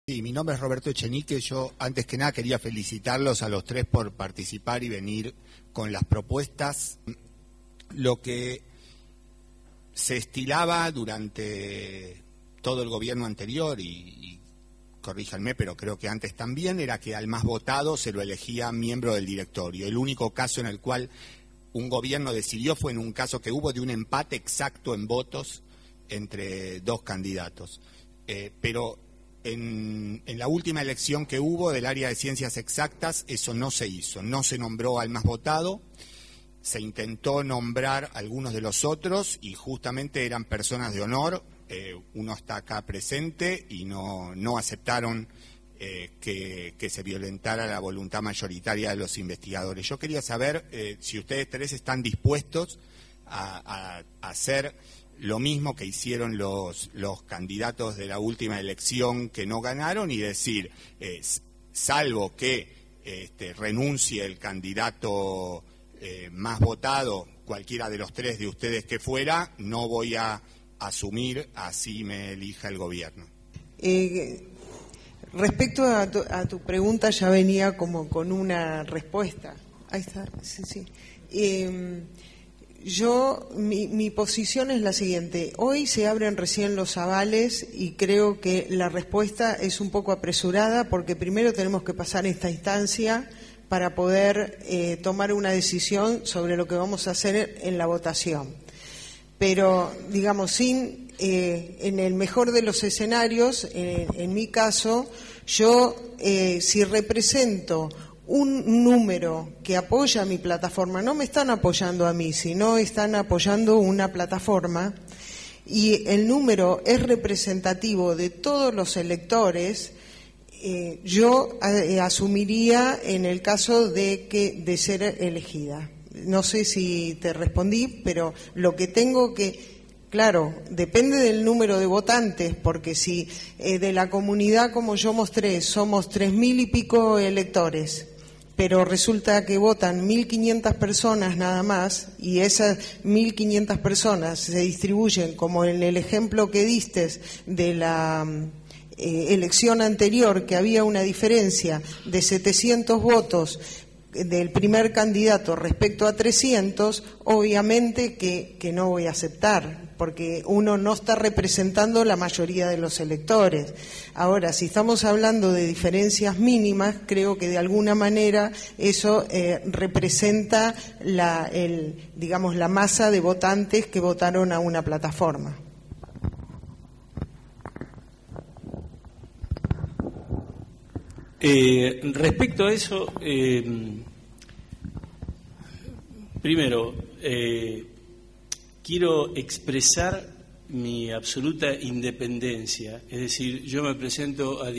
Sí, mi nombre es Roberto Echenique. Yo, antes que nada, quería felicitarlos a los tres por participar y venir con las propuestas. Lo que se estilaba durante todo el gobierno anterior, y corríjanme, pero creo que antes también, era que al más votado se lo elegía miembro del directorio. El único caso en el cual un gobierno decidió fue en un caso que hubo de un empate exacto en votos entre dos candidatos. Pero en la última elección que hubo del área de ciencias exactas, eso no se hizo, no se nombró al más votado, se intentó nombrar a algunos de los otros y justamente eran personas de honor, uno está acá presente y no aceptaron que se violentara la voluntad mayoritaria de los investigadores. Yo quería saber si ustedes tres están dispuestos a hacer lo mismo que hicieron los candidatos de la última elección que no ganaron y decir, salvo que renuncie el candidato más votado, cualquiera de los tres de ustedes que fuera, no voy a asumir, así me elija el gobierno. Respecto a tu pregunta, ya venía como con una respuesta. Ahí está, sí. Mi posición es la siguiente. Hoy se abren recién los avales y creo que la respuesta es un poco apresurada porque primero tenemos que pasar esta instancia para poder tomar una decisión sobre lo que vamos a hacer en la votación. Pero, digamos, en el mejor de los escenarios, en mi caso, yo si represento un número que apoya a mi plataforma, no me están apoyando a mí, sino están apoyando una plataforma, y el número es representativo de todos los electores, yo asumiría en el caso de ser elegida. No sé si te respondí, pero lo que tengo que... Claro, depende del número de votantes, porque si de la comunidad, como yo mostré, somos 3.000 y pico electores, pero resulta que votan 1.500 personas nada más, y esas 1.500 personas se distribuyen, como en el ejemplo que diste de la elección anterior, que había una diferencia de 700 votos del primer candidato respecto a 300, obviamente que no voy a aceptar, porque uno no está representando la mayoría de los electores. Ahora, si estamos hablando de diferencias mínimas, creo que de alguna manera eso representa la masa de votantes que votaron a una plataforma. Respecto a eso, primero, quiero expresar mi absoluta independencia, es decir, yo me presento a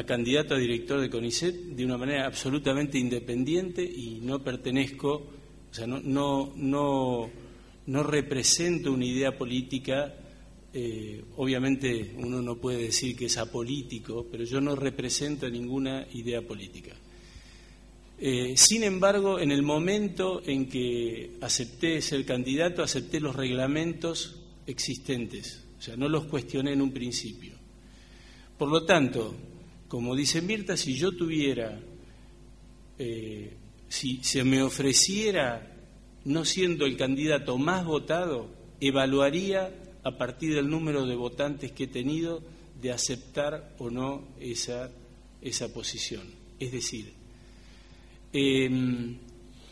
candidato a director de CONICET de una manera absolutamente independiente y no pertenezco, o sea, no represento una idea política. Obviamente uno no puede decir que es apolítico, pero yo no represento ninguna idea política. Sin embargo, en el momento en que acepté ser candidato, acepté los reglamentos existentes, o sea, no los cuestioné en un principio. Por lo tanto, como dice Mirta, si yo tuviera, si se me ofreciera, no siendo el candidato más votado, evaluaría a partir del número de votantes que he tenido de aceptar o no esa posición. Es decir,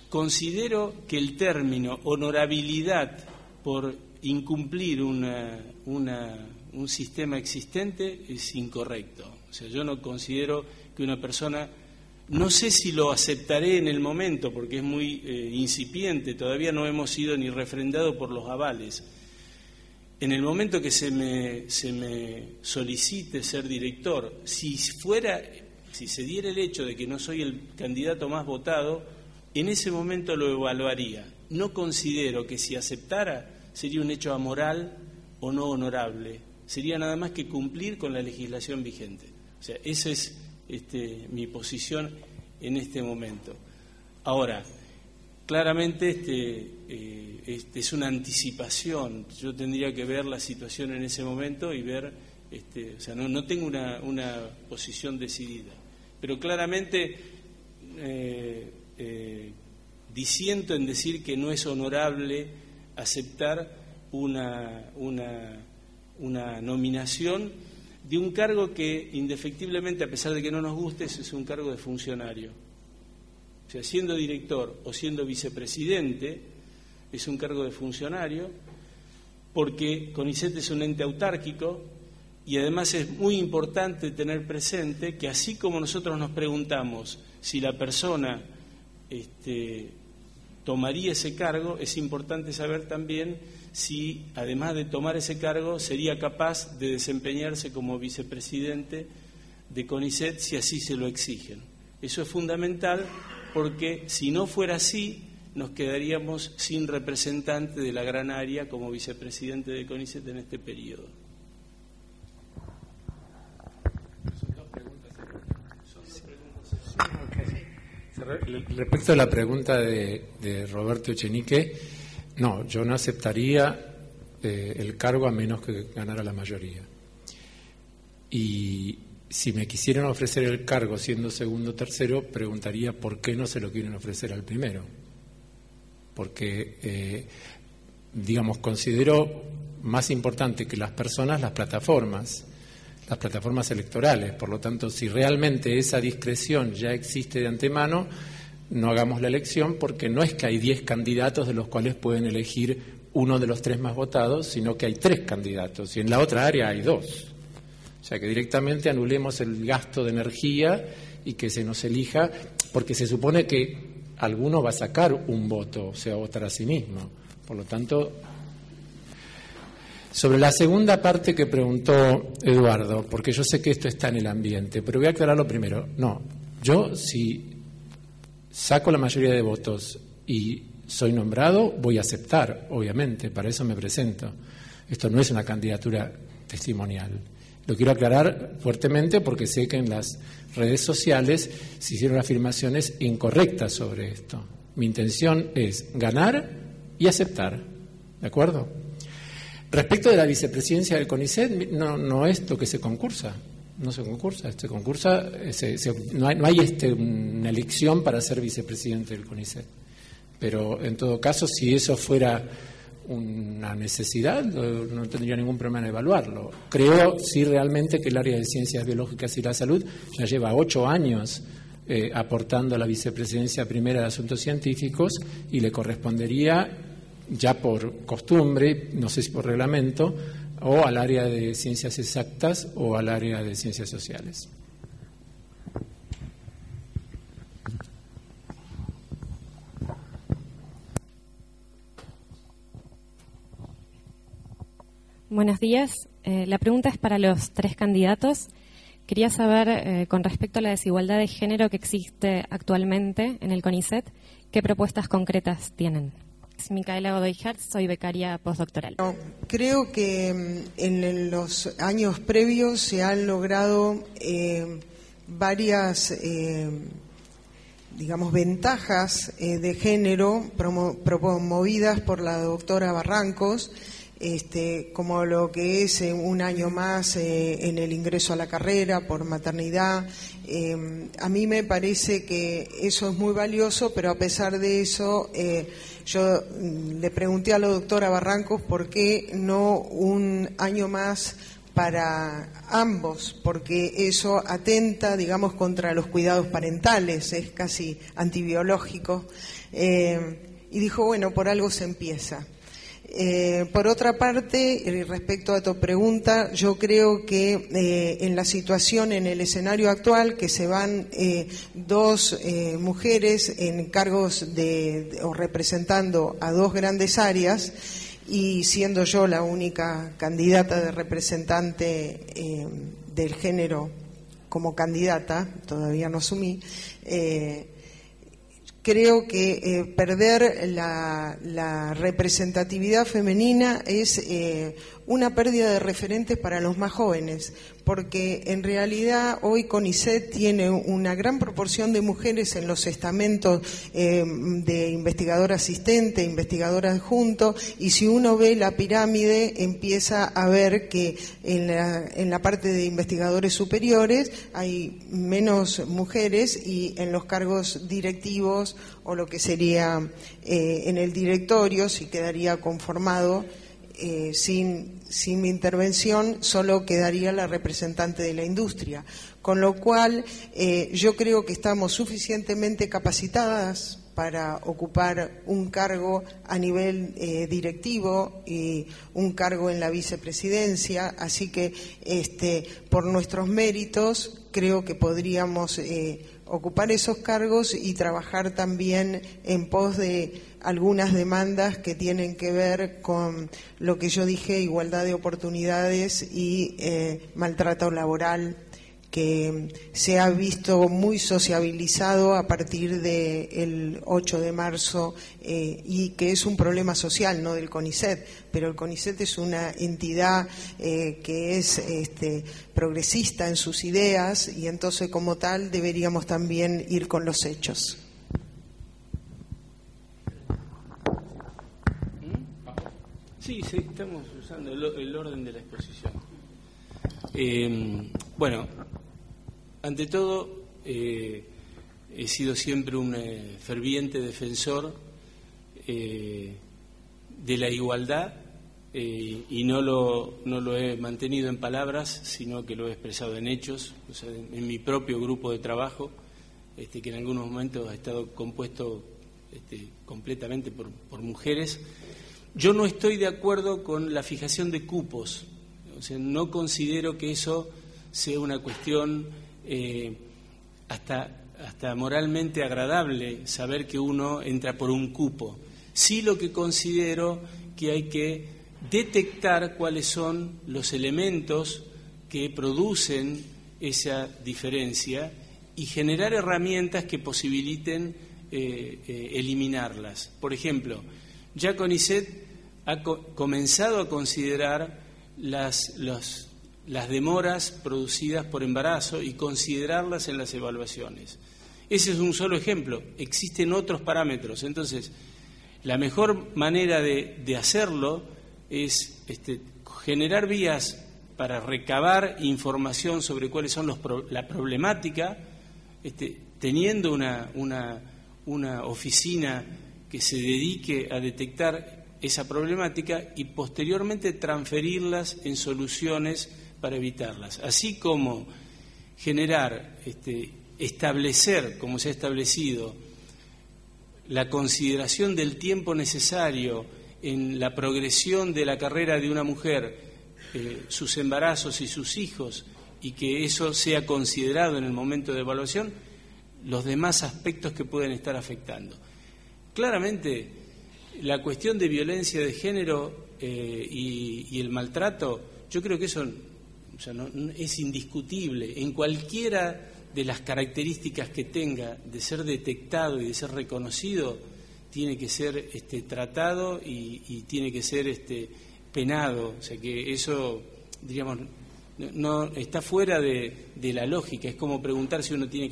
considero que el término honorabilidad por incumplir un sistema existente es incorrecto. O sea, yo no considero que una persona, no sé si lo aceptaré en el momento porque es muy incipiente, todavía no hemos sido ni refrendados por los avales. En el momento que se me solicite ser director, si se diera el hecho de que no soy el candidato más votado, en ese momento lo evaluaría. No considero que si aceptara sería un hecho amoral o no honorable. Sería nada más que cumplir con la legislación vigente. O sea, esa es mi posición en este momento. Ahora, claramente es una anticipación. Yo tendría que ver la situación en ese momento y ver O sea, no tengo una posición decidida, pero claramente disiento en decir que no es honorable aceptar una nominación de un cargo que indefectiblemente, a pesar de que no nos guste, es un cargo de funcionario. O sea, siendo director o siendo vicepresidente, es un cargo de funcionario, porque CONICET es un ente autárquico. Y además es muy importante tener presente que así como nosotros nos preguntamos si la persona tomaría ese cargo, es importante saber también si, además de tomar ese cargo, sería capaz de desempeñarse como vicepresidente de CONICET si así se lo exigen. Eso es fundamental, porque si no fuera así, nos quedaríamos sin representante de la gran área como vicepresidente de CONICET en este periodo. Respecto a la pregunta de Roberto Echenique, no, yo no aceptaría el cargo a menos que ganara la mayoría. Y si me quisieran ofrecer el cargo siendo segundo o tercero, preguntaría por qué no se lo quieren ofrecer al primero. Porque, considero más importante que las personas las plataformas electorales. Por lo tanto, si realmente esa discreción ya existe de antemano, no hagamos la elección, porque no es que hay 10 candidatos de los cuales pueden elegir uno de los 3 más votados, sino que hay 3 candidatos y en la otra área hay 2. O sea, que directamente anulemos el gasto de energía y que se nos elija, porque se supone que alguno va a sacar un voto, o sea, votar a sí mismo. Por lo tanto, sobre la segunda parte que preguntó Eduardo, porque yo sé que esto está en el ambiente, pero voy a aclararlo primero. No, yo si saco la mayoría de votos y soy nombrado, voy a aceptar, obviamente, para eso me presento. Esto no es una candidatura testimonial. Lo quiero aclarar fuertemente porque sé que en las redes sociales se hicieron afirmaciones incorrectas sobre esto. Mi intención es ganar y aceptar, ¿de acuerdo? Respecto de la vicepresidencia del CONICET, no es lo que se concursa. No se concursa, no hay una elección para ser vicepresidente del CONICET. Pero en todo caso, si eso fuera una necesidad, no tendría ningún problema en evaluarlo. Creo sí realmente que el área de Ciencias Biológicas y la Salud ya lleva 8 años aportando a la vicepresidencia primera de Asuntos Científicos y le correspondería, ya por costumbre, no sé si por reglamento, o al área de Ciencias Exactas o al área de Ciencias Sociales. Buenos días. La pregunta es para los 3 candidatos. Quería saber, con respecto a la desigualdad de género que existe actualmente en el CONICET, ¿qué propuestas concretas tienen? Micaela Godoy Hertz, soy becaria postdoctoral. Creo que en los años previos se han logrado varias, ventajas de género promovidas por la doctora Barrancos, como lo que es un año más en el ingreso a la carrera por maternidad. A mí me parece que eso es muy valioso, pero a pesar de eso, yo le pregunté a la doctora Barrancos por qué no un año más para ambos, porque eso atenta, contra los cuidados parentales, es casi antibiológico. Y dijo, bueno, por algo se empieza. Por otra parte, respecto a tu pregunta, yo creo que en la situación, en el escenario actual, que se van 2 mujeres en cargos o representando a 2 grandes áreas, y siendo yo la única candidata de representante del género como candidata, todavía no asumí, creo que perder la representatividad femenina es una pérdida de referentes para los más jóvenes, porque en realidad hoy CONICET tiene una gran proporción de mujeres en los estamentos de investigador asistente, investigador adjunto, y si uno ve la pirámide empieza a ver que en la parte de investigadores superiores hay menos mujeres, y en los cargos directivos o lo que sería en el directorio, si quedaría conformado sin mi intervención, solo quedaría la representante de la industria, con lo cual yo creo que estamos suficientemente capacitadas para ocupar un cargo a nivel directivo y un cargo en la vicepresidencia, así que por nuestros méritos creo que podríamos ocupar esos cargos y trabajar también en pos de algunas demandas que tienen que ver con lo que yo dije, igualdad de oportunidades y maltrato laboral, que se ha visto muy sociabilizado a partir del 8 de marzo y que es un problema social, no del CONICET, pero el CONICET es una entidad que es progresista en sus ideas, y entonces como tal deberíamos también ir con los hechos. Sí, estamos usando el orden de la exposición. Bueno, ante todo, he sido siempre un ferviente defensor de la igualdad, y no lo he mantenido en palabras, sino que lo he expresado en hechos, o sea, en mi propio grupo de trabajo, que en algunos momentos ha estado compuesto completamente por mujeres. Yo no estoy de acuerdo con la fijación de cupos, o sea, no considero que eso sea una cuestión hasta moralmente agradable, saber que uno entra por un cupo. Sí, lo que considero que hay que detectar cuáles son los elementos que producen esa diferencia y generar herramientas que posibiliten eliminarlas. Por ejemplo, ya CONICET ha comenzado a considerar las demoras producidas por embarazo y considerarlas en las evaluaciones. Ese es un solo ejemplo, existen otros parámetros. Entonces, la mejor manera de hacerlo es generar vías para recabar información sobre cuáles son la problemática, teniendo una oficina que se dedique a detectar esa problemática y posteriormente transferirlas en soluciones para evitarlas, así como generar, establecer, como se ha establecido, la consideración del tiempo necesario en la progresión de la carrera de una mujer, sus embarazos y sus hijos, y que eso sea considerado en el momento de evaluación, los demás aspectos que pueden estar afectando. Claramente, la cuestión de violencia de género y el maltrato, yo creo que eso no es indiscutible. En cualquiera de las características que tenga de ser detectado y de ser reconocido, tiene que ser tratado y tiene que ser penado. O sea que eso, diríamos, no está fuera de la lógica. Es como preguntar si uno tiene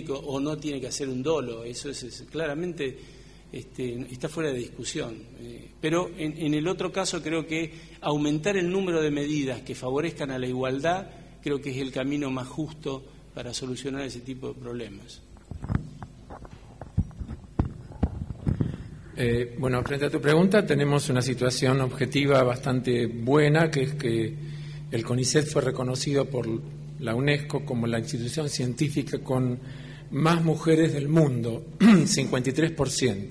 o no tiene que hacer un dolo. Eso es claramente está fuera de discusión. Pero en el otro caso creo que aumentar el número de medidas que favorezcan a la igualdad creo que es el camino más justo para solucionar ese tipo de problemas. Bueno, frente a tu pregunta tenemos una situación objetiva bastante buena, que es que el CONICET fue reconocido por la UNESCO como la institución científica con más mujeres del mundo, 53%.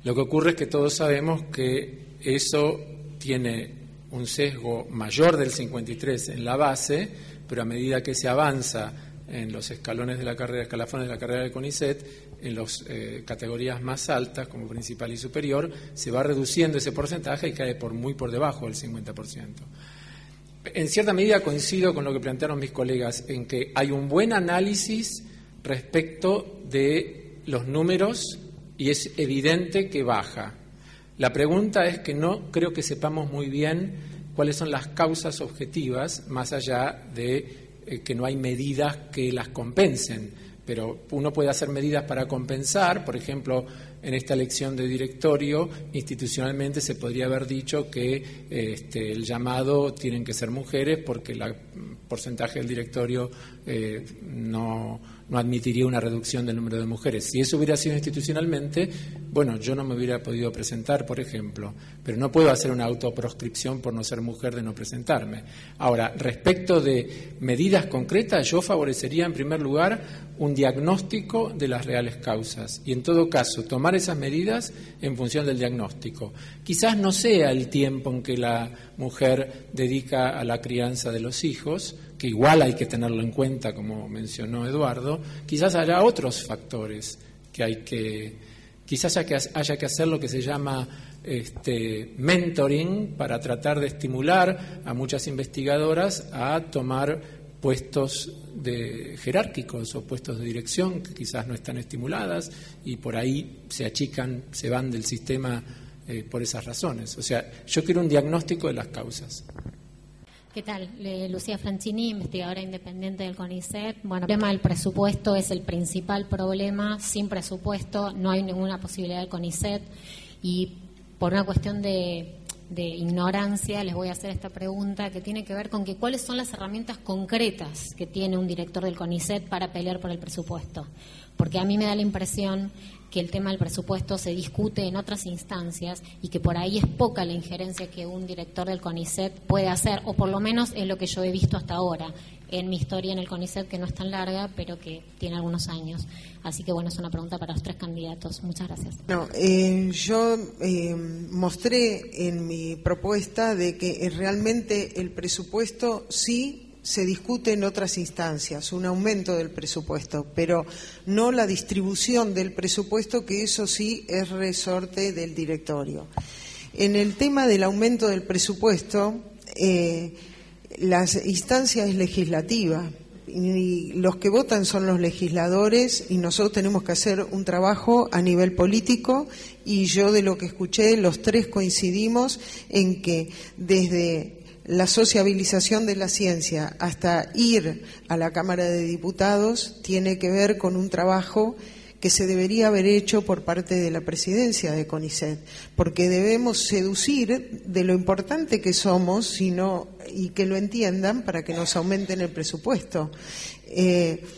Lo que ocurre es que todos sabemos que eso tiene un sesgo mayor del 53 en la base, pero a medida que se avanza en los escalafones de la carrera del CONICET, en las categorías más altas, como principal y superior, se va reduciendo ese porcentaje y cae muy por debajo del 50%. En cierta medida coincido con lo que plantearon mis colegas, en que hay un buen análisis respecto de los números y es evidente que baja. La pregunta es que no creo que sepamos muy bien cuáles son las causas objetivas, más allá de que no hay medidas que las compensen. Pero uno puede hacer medidas para compensar. Por ejemplo, en esta elección de directorio, institucionalmente se podría haber dicho que el llamado tienen que ser mujeres porque el porcentaje del directorio no admitiría una reducción del número de mujeres. Si eso hubiera sido institucionalmente, bueno, yo no me hubiera podido presentar, por ejemplo, pero no puedo hacer una autoproscripción por no ser mujer de no presentarme. Ahora, respecto de medidas concretas, yo favorecería en primer lugar un diagnóstico de las reales causas y, en todo caso, tomar esas medidas en función del diagnóstico. Quizás no sea el tiempo en que la mujer dedica a la crianza de los hijos, que igual hay que tenerlo en cuenta, como mencionó Eduardo. Quizás haya otros factores quizás haya que hacer lo que se llama mentoring para tratar de estimular a muchas investigadoras a tomar puestos jerárquicos o puestos de dirección que quizás no están estimuladas y por ahí se achican, se van del sistema por esas razones. O sea, yo quiero un diagnóstico de las causas. ¿Qué tal? Lucía Franchini, investigadora independiente del CONICET. Bueno, el tema del presupuesto es el principal problema. Sin presupuesto no hay ninguna posibilidad del CONICET y por una cuestión de ignorancia les voy a hacer esta pregunta que tiene que ver con que cuáles son las herramientas concretas que tiene un director del CONICET para pelear por el presupuesto. Porque a mí me da la impresión que el tema del presupuesto se discute en otras instancias y que por ahí es poca la injerencia que un director del CONICET puede hacer, o por lo menos es lo que yo he visto hasta ahora en mi historia en el CONICET, que no es tan larga, pero que tiene algunos años. Así que bueno, es una pregunta para los tres candidatos. Muchas gracias. No, yo mostré en mi propuesta de que realmente el presupuesto sí se discute en otras instancias, un aumento del presupuesto, pero no la distribución del presupuesto, que eso sí es resorte del directorio. En el tema del aumento del presupuesto, las instancias legislativas y los que votan son los legisladores y nosotros tenemos que hacer un trabajo a nivel político y yo de lo que escuché, los tres coincidimos en que desde la sociabilización de la ciencia hasta ir a la Cámara de Diputados tiene que ver con un trabajo que se debería haber hecho por parte de la presidencia de CONICET, porque debemos seducir de lo importante que somos y que lo entiendan para que nos aumenten el presupuesto. Es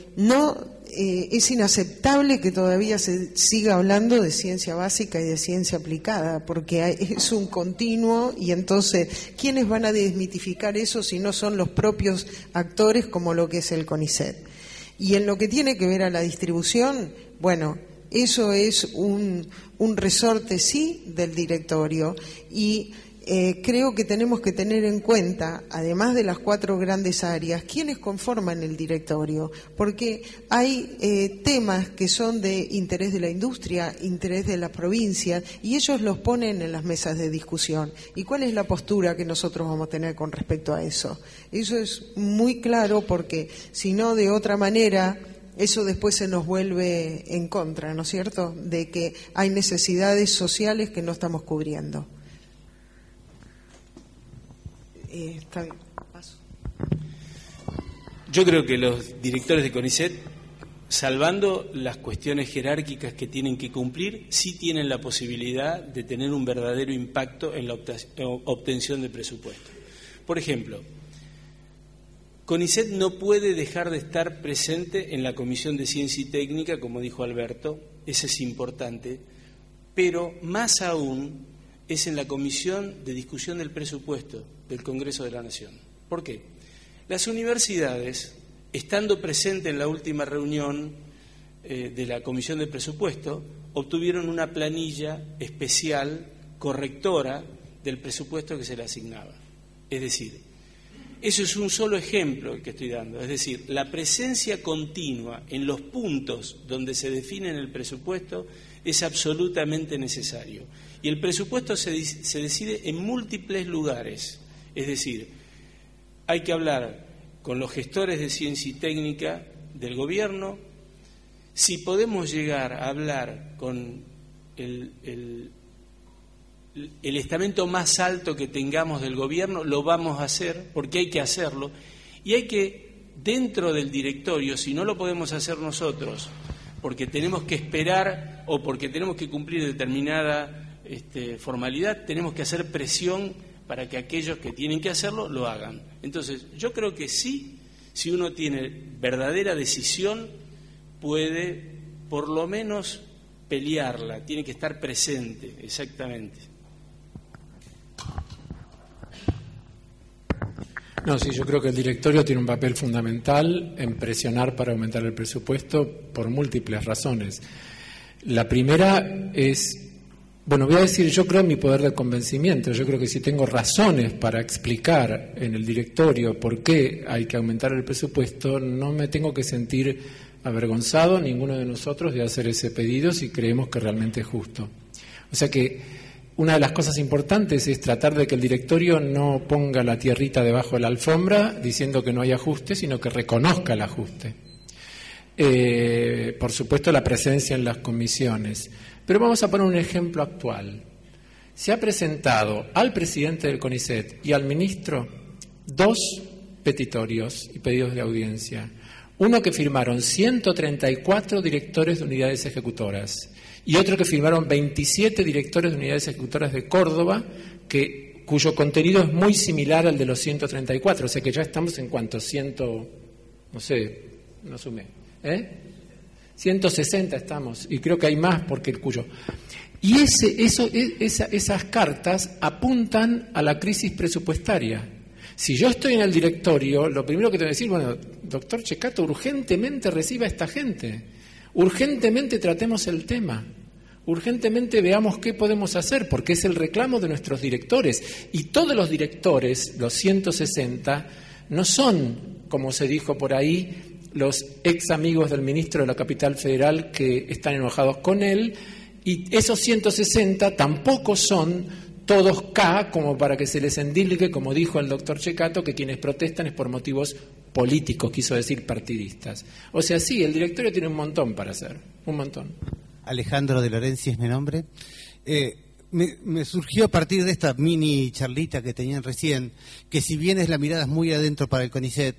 inaceptable que todavía se siga hablando de ciencia básica y de ciencia aplicada, porque es un continuo y entonces, ¿quiénes van a desmitificar eso si no son los propios actores como lo que es el CONICET? Y en lo que tiene que ver a la distribución, bueno, eso es un resorte sí del directorio y creo que tenemos que tener en cuenta, además de las 4 grandes áreas, quiénes conforman el directorio, porque hay temas que son de interés de la industria, interés de las provincias, y ellos los ponen en las mesas de discusión. ¿Y cuál es la postura que nosotros vamos a tener con respecto a eso? Eso es muy claro, porque si no, de otra manera, eso después se nos vuelve en contra, ¿no es cierto?, de que hay necesidades sociales que no estamos cubriendo. Está bien, paso. Yo creo que los directores de CONICET, salvando las cuestiones jerárquicas que tienen que cumplir, sí tienen la posibilidad de tener un verdadero impacto en la obtención de presupuesto. Por ejemplo, CONICET no puede dejar de estar presente en la Comisión de Ciencia y Técnica, como dijo Alberto, eso es importante, pero más aún es en la Comisión de Discusión del Presupuesto del Congreso de la Nación. ¿Por qué? Las universidades, estando presentes en la última reunión de la Comisión de Presupuesto, obtuvieron una planilla especial correctora del presupuesto que se le asignaba. Es decir, eso es un solo ejemplo que estoy dando. Es decir, la presencia continua en los puntos donde se define el presupuesto es absolutamente necesario. Y el presupuesto se decide en múltiples lugares. Es decir, hay que hablar con los gestores de ciencia y técnica del gobierno. Si podemos llegar a hablar con el estamento más alto que tengamos del gobierno, lo vamos a hacer, porque hay que hacerlo, y hay que, dentro del directorio, si no lo podemos hacer nosotros, porque tenemos que esperar o porque tenemos que cumplir determinada formalidad, tenemos que hacer presión para que aquellos que tienen que hacerlo, lo hagan. Entonces, yo creo que sí, si uno tiene verdadera decisión, puede, por lo menos, pelearla, tiene que estar presente, exactamente. No, sí, yo creo que el directorio tiene un papel fundamental en presionar para aumentar el presupuesto por múltiples razones. La primera es, bueno, voy a decir, yo creo en mi poder de convencimiento. Yo creo que si tengo razones para explicar en el directorio por qué hay que aumentar el presupuesto, no me tengo que sentir avergonzado ninguno de nosotros de hacer ese pedido si creemos que realmente es justo. O sea que una de las cosas importantes es tratar de que el directorio no ponga la tierrita debajo de la alfombra diciendo que no hay ajuste, sino que reconozca el ajuste. Por supuesto, la presencia en las comisiones. Pero vamos a poner un ejemplo actual. Se ha presentado al presidente del CONICET y al ministro 2 petitorios y pedidos de audiencia. Uno que firmaron 134 directores de unidades ejecutoras y otro que firmaron 27 directores de unidades ejecutoras de Córdoba, cuyo contenido es muy similar al de los 134, o sea que ya estamos en cuanto 160 estamos, y creo que hay más porque el cuyo. Y esas cartas apuntan a la crisis presupuestaria. Si yo estoy en el directorio, lo primero que tengo que decir, bueno, doctor Ceccato, urgentemente reciba a esta gente. Urgentemente tratemos el tema, urgentemente veamos qué podemos hacer, porque es el reclamo de nuestros directores. Y todos los directores, los 160, no son, como se dijo por ahí, los ex amigos del ministro de la Capital Federal que están enojados con él, y esos 160 tampoco son todos K, como para que se les endilgue, como dijo el doctor Ceccato, que quienes protestan es por motivos políticos, quiso decir partidistas. O sea, sí, el directorio tiene un montón para hacer, un montón. Alejandro de Lorenzi es mi nombre. Me surgió a partir de esta mini charlita que tenían recién, que si bien es la mirada muy adentro para el CONICET,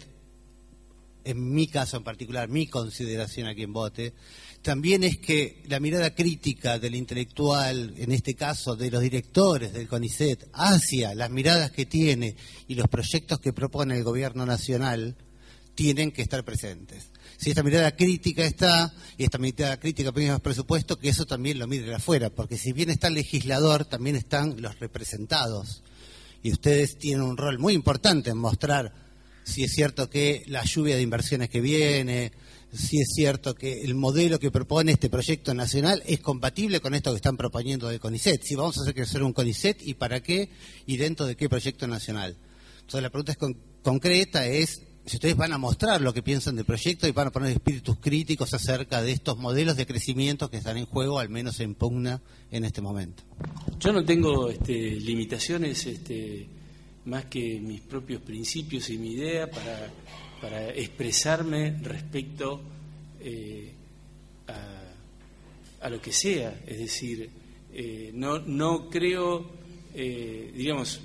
en mi caso en particular, mi consideración a quien vote, también es que la mirada crítica del intelectual, en este caso de los directores del CONICET, hacia las miradas que tiene y los proyectos que propone el gobierno nacional, tienen que estar presentes. Si esta mirada crítica está, y esta mirada crítica pide más presupuesto, que eso también lo mire de afuera, porque si bien está el legislador, también están los representados. Y ustedes tienen un rol muy importante en mostrar si es cierto que la lluvia de inversiones que viene, si es cierto que el modelo que propone este proyecto nacional es compatible con esto que están proponiendo del CONICET. Si vamos a hacer crecer un CONICET, ¿y para qué? ¿Y dentro de qué proyecto nacional? Entonces la pregunta concreta es si ustedes van a mostrar lo que piensan del proyecto y van a poner espíritus críticos acerca de estos modelos de crecimiento que están en juego, al menos en pugna en este momento. Yo no tengo limitaciones más que mis propios principios y mi idea para expresarme respecto a lo que sea. Es decir, no creo, digamos,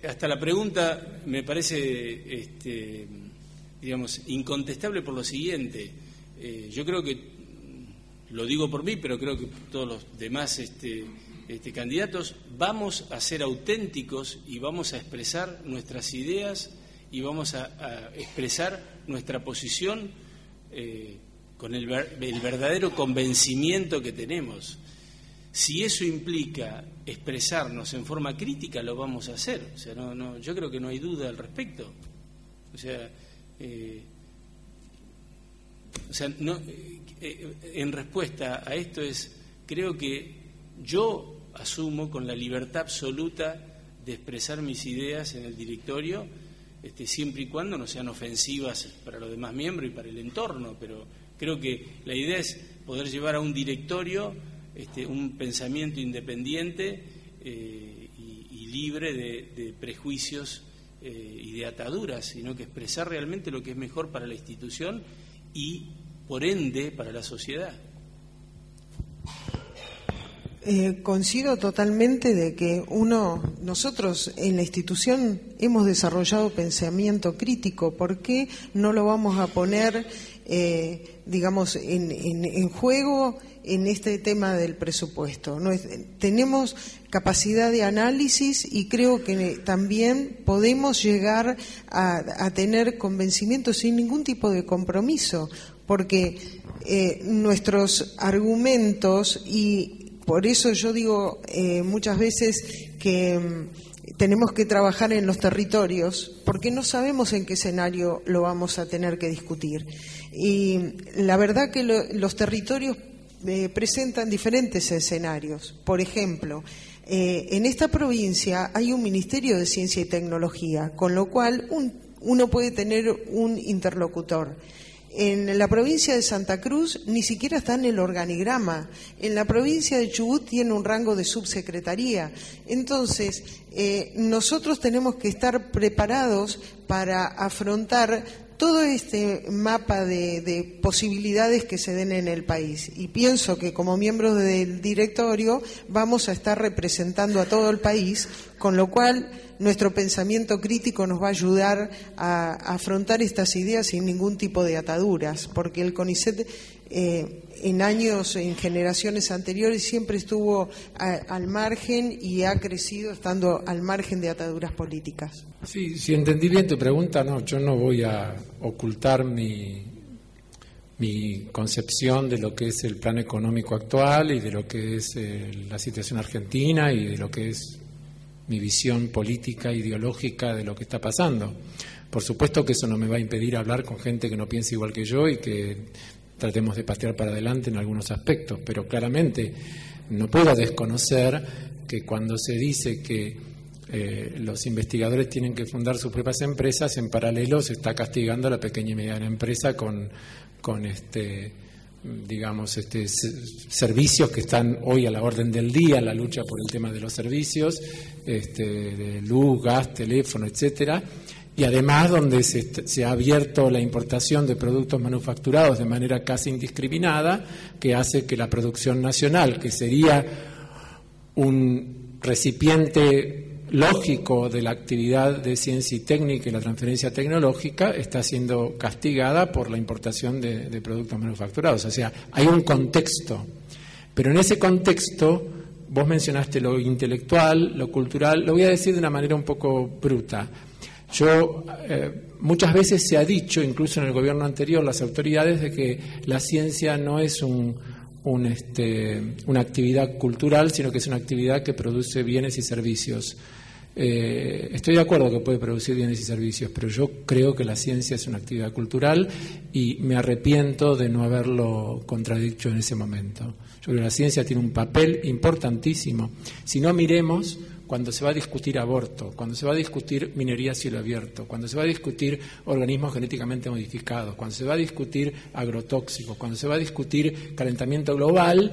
hasta la pregunta me parece, digamos, incontestable por lo siguiente. Yo creo que, lo digo por mí, pero creo que todos los demás candidatos vamos a ser auténticos y vamos a expresar nuestras ideas y vamos a expresar nuestra posición con el verdadero convencimiento que tenemos. Si eso implica expresarnos en forma crítica, lo vamos a hacer. O sea, yo creo que no hay duda al respecto. O sea, en respuesta a esto creo que yo asumo con la libertad absoluta de expresar mis ideas en el directorio, siempre y cuando no sean ofensivas para los demás miembros y para el entorno, pero creo que la idea es poder llevar a un directorio un pensamiento independiente y libre de prejuicios y de ataduras, sino que expresar realmente lo que es mejor para la institución y, por ende, para la sociedad. Coincido totalmente de que nosotros en la institución hemos desarrollado pensamiento crítico. ¿Por qué no lo vamos a poner, digamos, en juego en este tema del presupuesto? Tenemos capacidad de análisis y creo que también podemos llegar a tener convencimiento sin ningún tipo de compromiso, porque nuestros argumentos, y por eso yo digo muchas veces que tenemos que trabajar en los territorios, porque no sabemos en qué escenario lo vamos a tener que discutir. Y la verdad que los territorios presentan diferentes escenarios. Por ejemplo, en esta provincia hay un Ministerio de Ciencia y Tecnología, con lo cual uno puede tener un interlocutor. En la provincia de Santa Cruz ni siquiera está en el organigrama. En la provincia de Chubut tiene un rango de subsecretaría. Entonces, nosotros tenemos que estar preparados para afrontar todo este mapa de posibilidades que se den en el país. Y pienso que como miembros del directorio vamos a estar representando a todo el país, con lo cual nuestro pensamiento crítico nos va a ayudar a afrontar estas ideas sin ningún tipo de ataduras, porque el CONICET en generaciones anteriores siempre estuvo al margen y ha crecido estando al margen de ataduras políticas. Sí, si entendí bien tu pregunta, no, yo no voy a ocultar mi concepción de lo que es el plan económico actual y de lo que es la situación argentina y de lo que es mi visión política, ideológica de lo que está pasando. Por supuesto que eso no me va a impedir hablar con gente que no piensa igual que yo y que tratemos de patear para adelante en algunos aspectos, pero claramente no puedo desconocer que cuando se dice que los investigadores tienen que fundar sus propias empresas, en paralelo se está castigando a la pequeña y mediana empresa con servicios que están hoy a la orden del día, la lucha por el tema de los servicios, de luz, gas, teléfono, etcétera, y además donde se ha abierto la importación de productos manufacturados de manera casi indiscriminada, que hace que la producción nacional, que sería un recipiente lógico de la actividad de ciencia y técnica y la transferencia tecnológica, está siendo castigada por la importación de productos manufacturados. O sea, hay un contexto, pero en ese contexto vos mencionaste lo intelectual, lo cultural, lo voy a decir de una manera un poco bruta. Muchas veces se ha dicho, incluso en el gobierno anterior, las autoridades, de que la ciencia no es una actividad cultural, sino que es una actividad que produce bienes y servicios. Estoy de acuerdo que puede producir bienes y servicios, pero yo creo que la ciencia es una actividad cultural y me arrepiento de no haberlo contradicho en ese momento. Yo creo que la ciencia tiene un papel importantísimo. Si no, miremos cuando se va a discutir aborto, cuando se va a discutir minería a cielo abierto, cuando se va a discutir organismos genéticamente modificados, cuando se va a discutir agrotóxicos, cuando se va a discutir calentamiento global.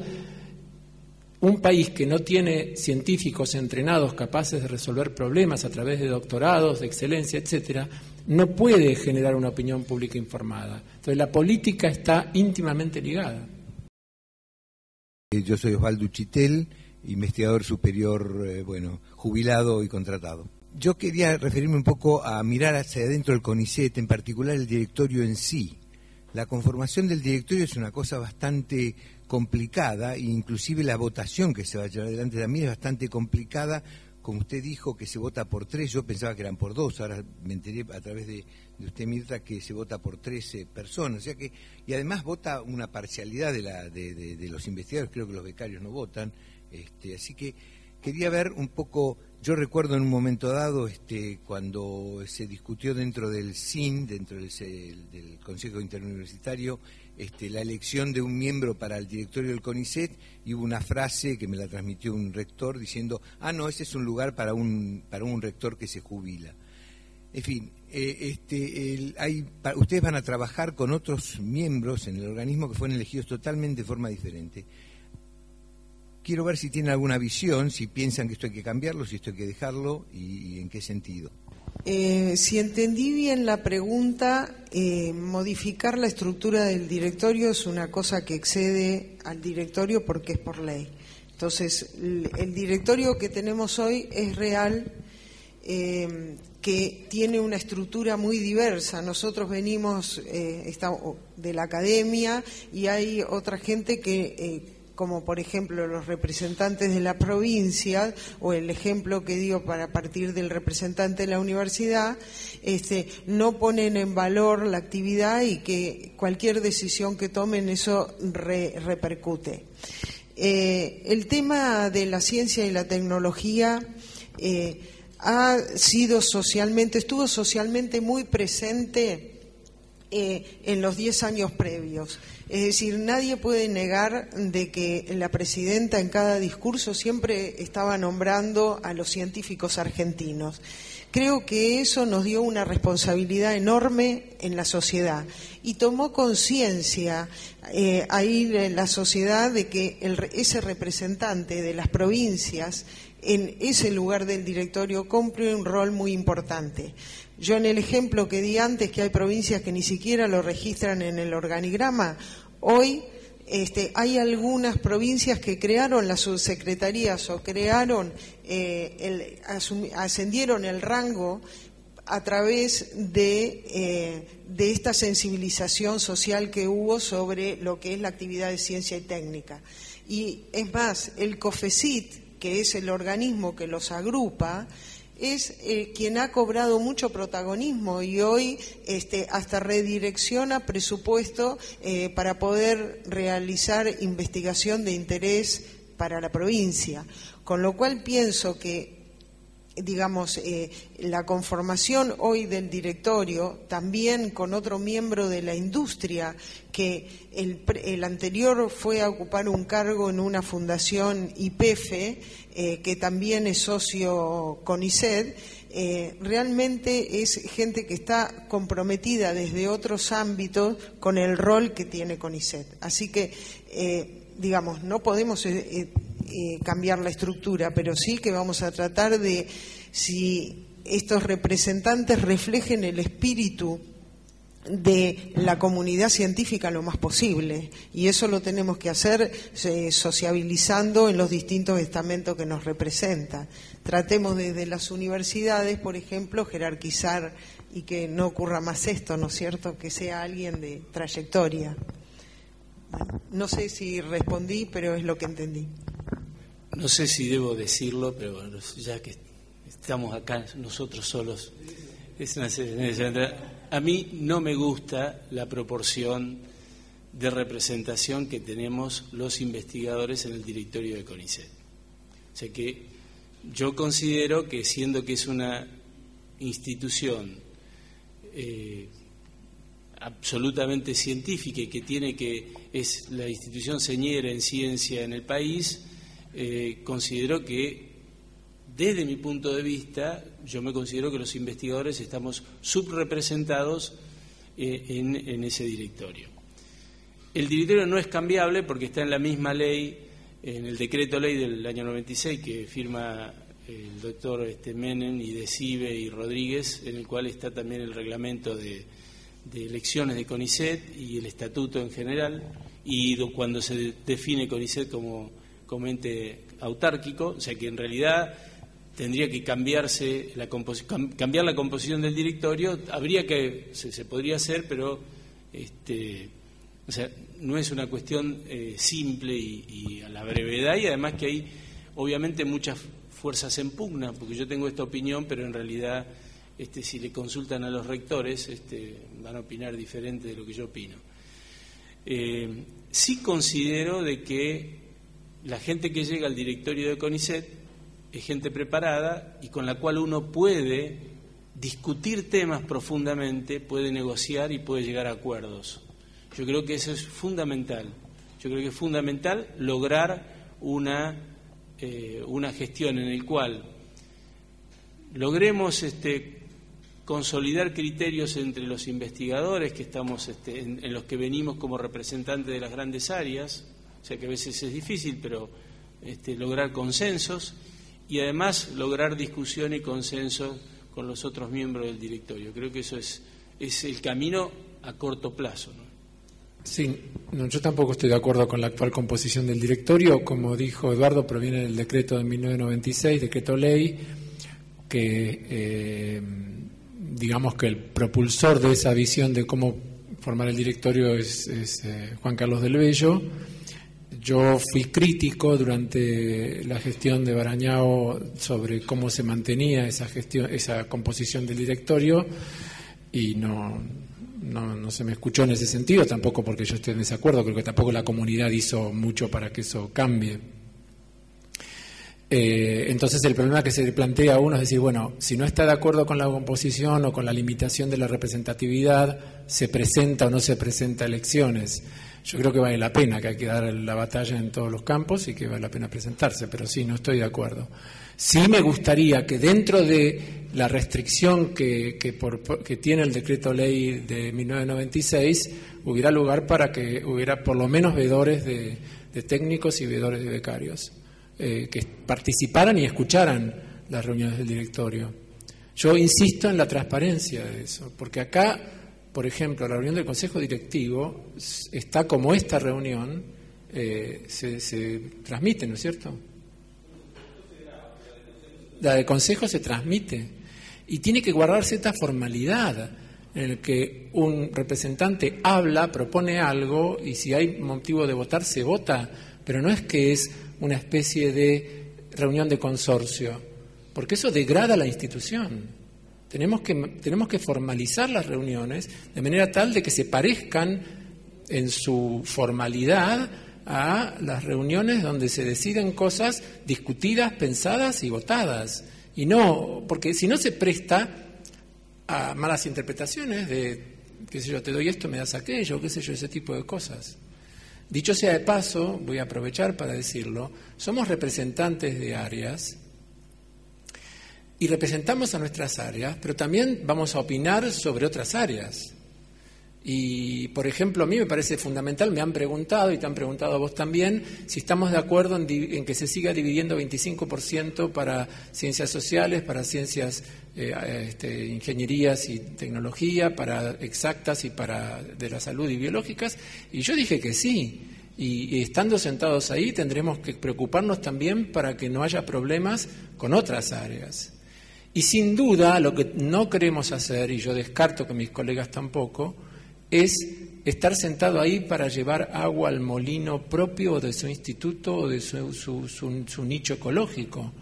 Un país que no tiene científicos entrenados capaces de resolver problemas a través de doctorados, de excelencia, etcétera, no puede generar una opinión pública informada. Entonces, la política está íntimamente ligada. Yo soy Osvaldo Uchitel, investigador superior, jubilado y contratado. Yo quería referirme un poco a mirar hacia adentro del CONICET, en particular el directorio en sí. La conformación del directorio es una cosa bastante complicada, e inclusive la votación que se va a llevar adelante también es bastante complicada. Como usted dijo que se vota por 3, yo pensaba que eran por 2, ahora me enteré a través de usted, Mirta, que se vota por 13 personas, o sea que, y además vota una parcialidad de los investigadores, creo que los becarios no votan, así que quería ver un poco. Yo recuerdo en un momento dado, cuando se discutió dentro del CIN, dentro del Consejo Interuniversitario, la elección de un miembro para el directorio del CONICET, y hubo una frase que me la transmitió un rector diciendo: no, ese es un lugar para un rector que se jubila. En fin, ustedes van a trabajar con otros miembros en el organismo que fueron elegidos totalmente de forma diferente. Quiero ver si tienen alguna visión, si piensan que esto hay que cambiarlo, si esto hay que dejarlo y en qué sentido. Si entendí bien la pregunta, modificar la estructura del directorio es una cosa que excede al directorio porque es por ley. Entonces, el directorio que tenemos hoy es real, que tiene una estructura muy diversa. Nosotros venimos de la academia y hay otra gente que, como por ejemplo los representantes de la provincia, o el ejemplo que dio para partir del representante de la universidad, no ponen en valor la actividad y que cualquier decisión que tomen eso repercute. El tema de la ciencia y la tecnología estuvo socialmente muy presente en los 10 años previos. Es decir, nadie puede negar de que la presidenta en cada discurso siempre estaba nombrando a los científicos argentinos. Creo que eso nos dio una responsabilidad enorme en la sociedad y tomó conciencia ahí en la sociedad de que ese representante de las provincias en ese lugar del directorio cumple un rol muy importante. Yo en el ejemplo que di antes, que hay provincias que ni siquiera lo registran en el organigrama, hoy hay algunas provincias que crearon las subsecretarías o crearon, ascendieron el rango a través de esta sensibilización social que hubo sobre lo que es la actividad de ciencia y técnica. Y es más, el COFECIT, que es el organismo que los agrupa, es quien ha cobrado mucho protagonismo y hoy hasta redirecciona presupuesto para poder realizar investigación de interés para la provincia. Con lo cual pienso que, digamos, la conformación hoy del directorio, también con otro miembro de la industria, que el anterior fue a ocupar un cargo en una fundación YPF, que también es socio CONICET, realmente es gente que está comprometida desde otros ámbitos con el rol que tiene CONICET. Así que, digamos, no podemos cambiar la estructura, pero sí que vamos a tratar de, si estos representantes reflejen el espíritu de la comunidad científica lo más posible, y eso lo tenemos que hacer sociabilizando en los distintos estamentos que nos representan. Tratemos desde las universidades, por ejemplo, jerarquizar y que no ocurra más esto, ¿no es cierto?, que sea alguien de trayectoria. Bueno, no sé si respondí, pero es lo que entendí. No sé si debo decirlo, pero bueno, ya que estamos acá nosotros solos, a mí no me gusta la proporción de representación que tenemos los investigadores en el directorio de CONICET. O sea que yo considero que, siendo que es una institución absolutamente científica y que es la institución señera en ciencia en el país, considero que, desde mi punto de vista, yo me considero que los investigadores estamos subrepresentados en ese directorio. El directorio no es cambiable porque está en la misma ley, en el decreto ley del año 96 que firma el doctor Menem y Decibe y Rodríguez, en el cual está también el reglamento de elecciones de CONICET y el estatuto en general, y cuando se define CONICET como ente autárquico, o sea que en realidad tendría que cambiar la composición del directorio. Se podría hacer, pero o sea, no es una cuestión simple y a la brevedad, y además que hay obviamente muchas fuerzas en pugna, porque yo tengo esta opinión, pero en realidad si le consultan a los rectores van a opinar diferente de lo que yo opino. Sí considero de que la gente que llega al directorio de CONICET es gente preparada y con la cual uno puede discutir temas profundamente, puede negociar y puede llegar a acuerdos. Yo creo que eso es fundamental. Yo creo que es fundamental lograr una gestión en la cual logremos consolidar criterios entre los investigadores que estamos en los que venimos como representantes de las grandes áreas, o sea que a veces es difícil, pero lograr consensos y además lograr discusión y consenso con los otros miembros del directorio. Creo que eso es el camino a corto plazo, ¿no? Sí, no, yo tampoco estoy de acuerdo con la actual composición del directorio. Como dijo Eduardo, proviene del decreto de 1996, decreto ley, que digamos que el propulsor de esa visión de cómo formar el directorio es Juan Carlos del Bello. Yo fui crítico durante la gestión de Barañao sobre cómo se mantenía esa composición del directorio, y no se me escuchó en ese sentido, tampoco porque yo esté en desacuerdo, creo que tampoco la comunidad hizo mucho para que eso cambie. Entonces el problema que se plantea a uno es decir, bueno, si no está de acuerdo con la composición o con la limitación de la representatividad, ¿se presenta o no se presenta a elecciones? Yo creo que vale la pena, que hay que dar la batalla en todos los campos y que vale la pena presentarse, pero sí, no estoy de acuerdo. Sí me gustaría que dentro de la restricción que tiene el decreto ley de 1996 hubiera lugar para que hubiera por lo menos veedores de técnicos y veedores de becarios, que participaran y escucharan las reuniones del directorio. Yo insisto en la transparencia de eso, porque acá, por ejemplo, la reunión del Consejo Directivo está como esta reunión, se transmite, ¿no es cierto? La del Consejo se transmite y tiene que guardarse esta formalidad en el que un representante habla, propone algo y si hay motivo de votar se vota, pero no es que es una especie de reunión de consorcio, porque eso degrada la institución. Tenemos que formalizar las reuniones de manera tal de que se parezcan en su formalidad a las reuniones donde se deciden cosas discutidas, pensadas y votadas. Y no, porque si no se presta a malas interpretaciones de, qué sé yo, te doy esto, me das aquello, qué sé yo, ese tipo de cosas. Dicho sea de paso, voy a aprovechar para decirlo, somos representantes de áreas y representamos a nuestras áreas, pero también vamos a opinar sobre otras áreas. Y, por ejemplo, a mí me parece fundamental, me han preguntado, y te han preguntado a vos también, si estamos de acuerdo en que se siga dividiendo 25% para ciencias sociales, para ciencias, ingenierías y tecnología, para exactas y para de la salud y biológicas. Y yo dije que sí. Y estando sentados ahí tendremos que preocuparnos también para que no haya problemas con otras áreas. Y sin duda lo que no queremos hacer, y yo descarto que mis colegas tampoco, es estar sentado ahí para llevar agua al molino propio de su instituto o de su nicho ecológico.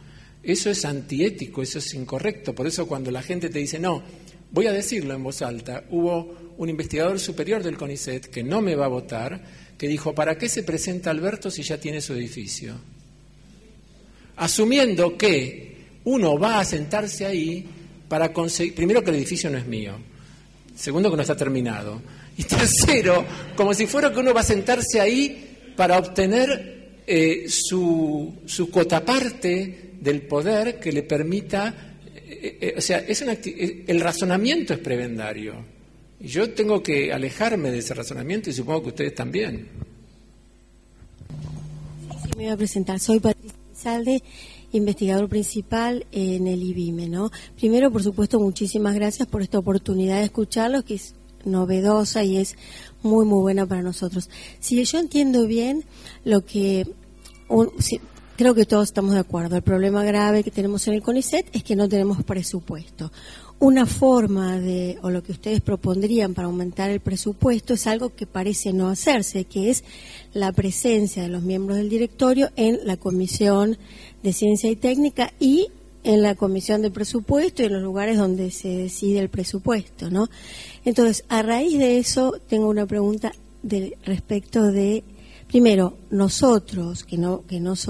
Eso es antiético, eso es incorrecto. Por eso cuando la gente te dice, no, voy a decirlo en voz alta, hubo un investigador superior del CONICET que no me va a votar, que dijo, ¿para qué se presenta Alberto si ya tiene su edificio? Asumiendo que uno va a sentarse ahí para conseguir, primero que el edificio no es mío, segundo que no está terminado, y tercero, como si fuera que uno va a sentarse ahí para obtener su cotaparte del poder que le permita, o sea, el razonamiento es prebendario, y yo tengo que alejarme de ese razonamiento y supongo que ustedes también. Sí, me voy a presentar, soy Patricia Salde, investigador principal en el IBIME, ¿no? Primero, por supuesto, muchísimas gracias por esta oportunidad de escucharlos, que es novedosa y es muy, muy buena para nosotros. Si yo entiendo bien lo que... creo que todos estamos de acuerdo. El problema grave que tenemos en el CONICET es que no tenemos presupuesto. Una forma o lo que ustedes propondrían para aumentar el presupuesto es algo que parece no hacerse, que es la presencia de los miembros del directorio en la Comisión de Ciencia y Técnica y en la Comisión de Presupuesto y en los lugares donde se decide el presupuesto, ¿no? Entonces, a raíz de eso, tengo una pregunta respecto de, primero, nosotros, que no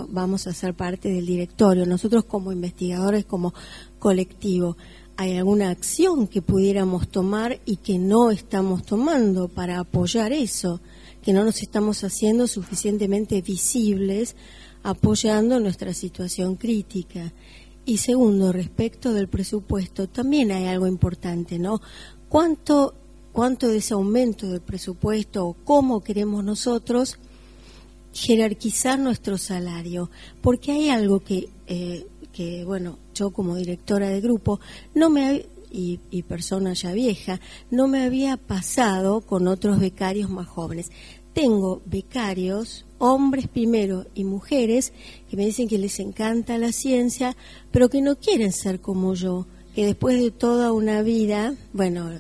vamos a ser parte del directorio, nosotros como investigadores, como colectivo, ¿hay alguna acción que pudiéramos tomar y que no estamos tomando para apoyar eso? Que no nos estamos haciendo suficientemente visibles apoyando nuestra situación crítica. Y segundo, respecto del presupuesto, también hay algo importante, ¿no? ¿Cuánto de ese aumento del presupuesto o cómo queremos nosotros jerarquizar nuestro salario? Porque hay algo que bueno, yo como directora de grupo y persona ya vieja. No me había pasado con otros becarios más jóvenes. Tengo becarios, hombres primero y mujeres, que me dicen que les encanta la ciencia, pero que no quieren ser como yo, que después de toda una vida, bueno,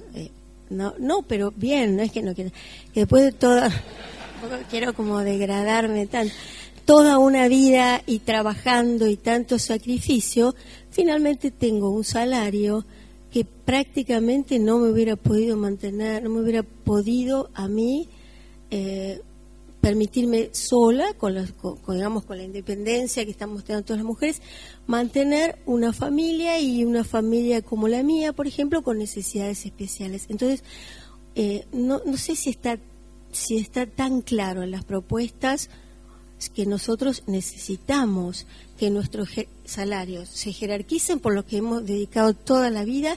no, pero bien, no es que no quieran, que después de toda, tampoco quiero como degradarme tanto, toda una vida y trabajando y tanto sacrificio, finalmente tengo un salario que prácticamente no me hubiera podido mantener, no me hubiera podido a mí permitirme sola, digamos, con la independencia que están mostrando todas las mujeres, mantener una familia y una familia como la mía, por ejemplo, con necesidades especiales. Entonces, no sé si está tan claro en las propuestas que nosotros necesitamos que nuestros salarios se jerarquicen por lo que hemos dedicado toda la vida,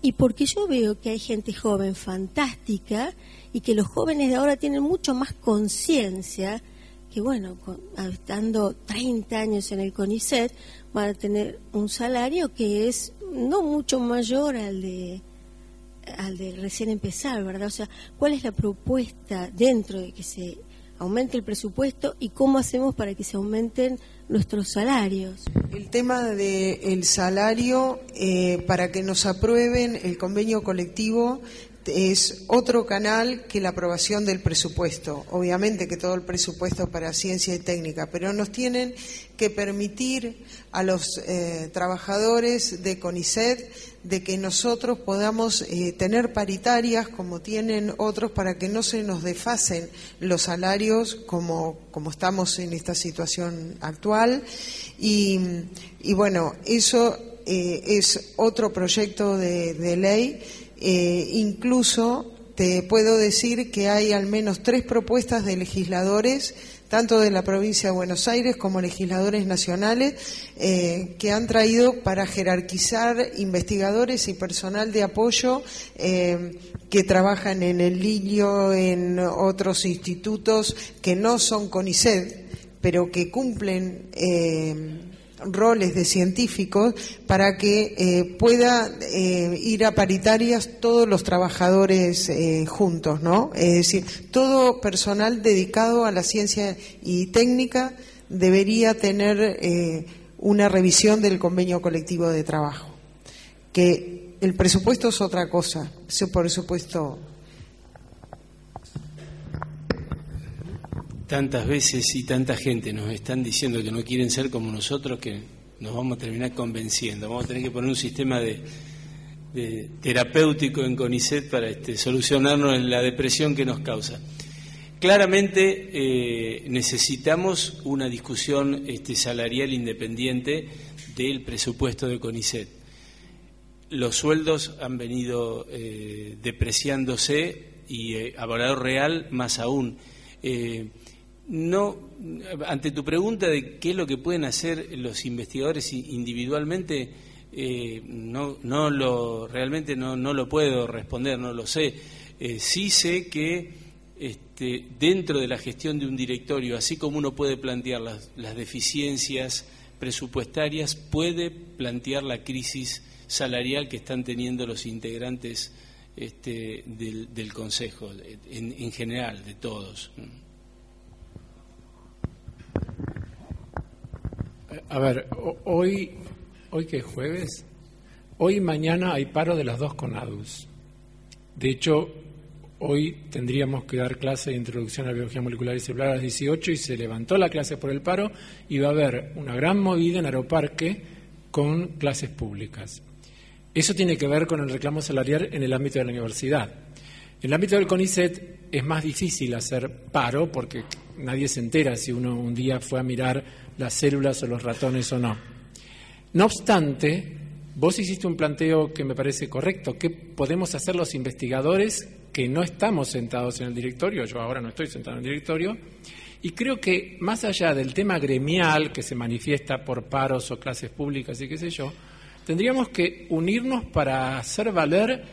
y porque yo veo que hay gente joven fantástica y que los jóvenes de ahora tienen mucho más conciencia que, bueno, estando 30 años en el CONICET, van a tener un salario que es no mucho mayor al de recién empezar, ¿verdad? O sea, ¿cuál es la propuesta dentro de que se aumente el presupuesto y cómo hacemos para que se aumenten nuestros salarios? El tema del salario, para que nos aprueben el convenio colectivo, es otro canal que la aprobación del presupuesto. Obviamente que todo el presupuesto para ciencia y técnica, pero nos tienen que permitir a los trabajadores de CONICET de que nosotros podamos tener paritarias como tienen otros, para que no se nos desfasen los salarios como estamos en esta situación actual. Y bueno, eso es otro proyecto de ley. Incluso te puedo decir que hay al menos 3 propuestas de legisladores, tanto de la provincia de Buenos Aires como legisladores nacionales, que han traído para jerarquizar investigadores y personal de apoyo que trabajan en el LINIO, en otros institutos que no son CONICET, pero que cumplen roles de científicos, para que pueda ir a paritarias todos los trabajadores juntos, ¿no? Es decir, todo personal dedicado a la ciencia y técnica debería tener una revisión del convenio colectivo de trabajo. Que el presupuesto es otra cosa, ese presupuesto. Tantas veces y tanta gente nos están diciendo que no quieren ser como nosotros, que nos vamos a terminar convenciendo. Vamos a tener que poner un sistema de terapéutico en CONICET para solucionarnos la depresión que nos causa. Claramente necesitamos una discusión salarial independiente del presupuesto de CONICET. Los sueldos han venido depreciándose y a valor real más aún. No, ante tu pregunta de qué es lo que pueden hacer los investigadores individualmente, realmente no lo puedo responder, no lo sé. Sí sé que dentro de la gestión de un directorio, así como uno puede plantear las deficiencias presupuestarias, puede plantear la crisis salarial que están teniendo los integrantes del Consejo, en general, de todos. A ver, hoy que es jueves, hoy y mañana hay paro de las 2 CONADUs. De hecho, hoy tendríamos que dar clase de introducción a la biología molecular y celular a las 18 y se levantó la clase por el paro y va a haber una gran movida en Aeroparque con clases públicas. Eso tiene que ver con el reclamo salarial en el ámbito de la universidad. En el ámbito del CONICET es más difícil hacer paro porque nadie se entera si uno un día fue a mirar las células o los ratones o no. No obstante, vos hiciste un planteo que me parece correcto. ¿Qué podemos hacer los investigadores que no estamos sentados en el directorio? Yo ahora no estoy sentado en el directorio. Y creo que más allá del tema gremial que se manifiesta por paros o clases públicas y qué sé yo, tendríamos que unirnos para hacer valer,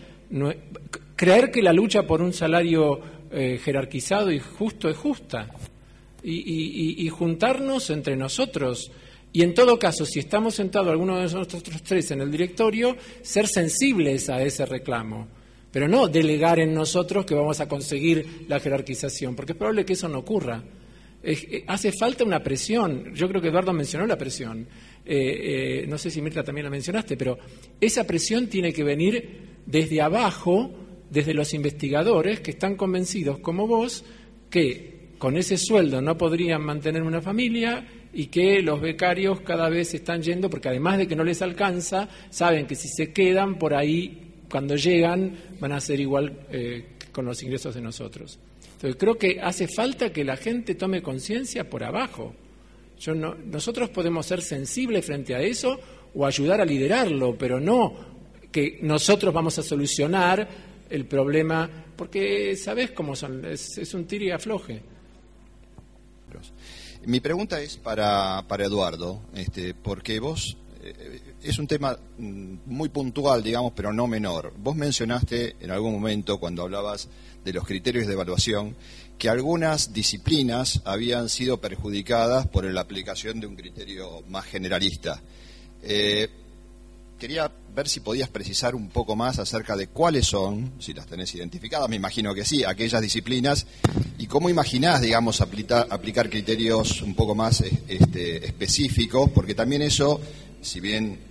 creer que la lucha por un salario jerarquizado y justo es justa y juntarnos entre nosotros. Y en todo caso, si estamos sentados alguno de nosotros tres en el directorio, ser sensibles a ese reclamo, pero no delegar en nosotros que vamos a conseguir la jerarquización, porque es probable que eso no ocurra. Hace falta una presión. Yo creo que Eduardo mencionó la presión. No sé si Mirta también la mencionaste, pero esa presión tiene que venir desde abajo, desde los investigadores que están convencidos, como vos, que con ese sueldo no podrían mantener una familia y que los becarios cada vez están yendo, porque además de que no les alcanza, saben que si se quedan por ahí, cuando llegan, van a ser igual con los ingresos de nosotros. Entonces creo que hace falta que la gente tome conciencia por abajo. Nosotros podemos ser sensibles frente a eso o ayudar a liderarlo, pero no que nosotros vamos a solucionar el problema, porque sabés cómo son, es un tire y afloje. Mi pregunta es para Eduardo, porque vos, es un tema muy puntual, digamos, pero no menor. Vos mencionaste en algún momento, cuando hablabas de los criterios de evaluación, que algunas disciplinas habían sido perjudicadas por la aplicación de un criterio más generalista. Quería ver si podías precisar un poco más acerca de cuáles son, si las tenés identificadas, me imagino que sí, aquellas disciplinas, y cómo imaginás, digamos, aplicar criterios un poco más específicos, porque también eso, si bien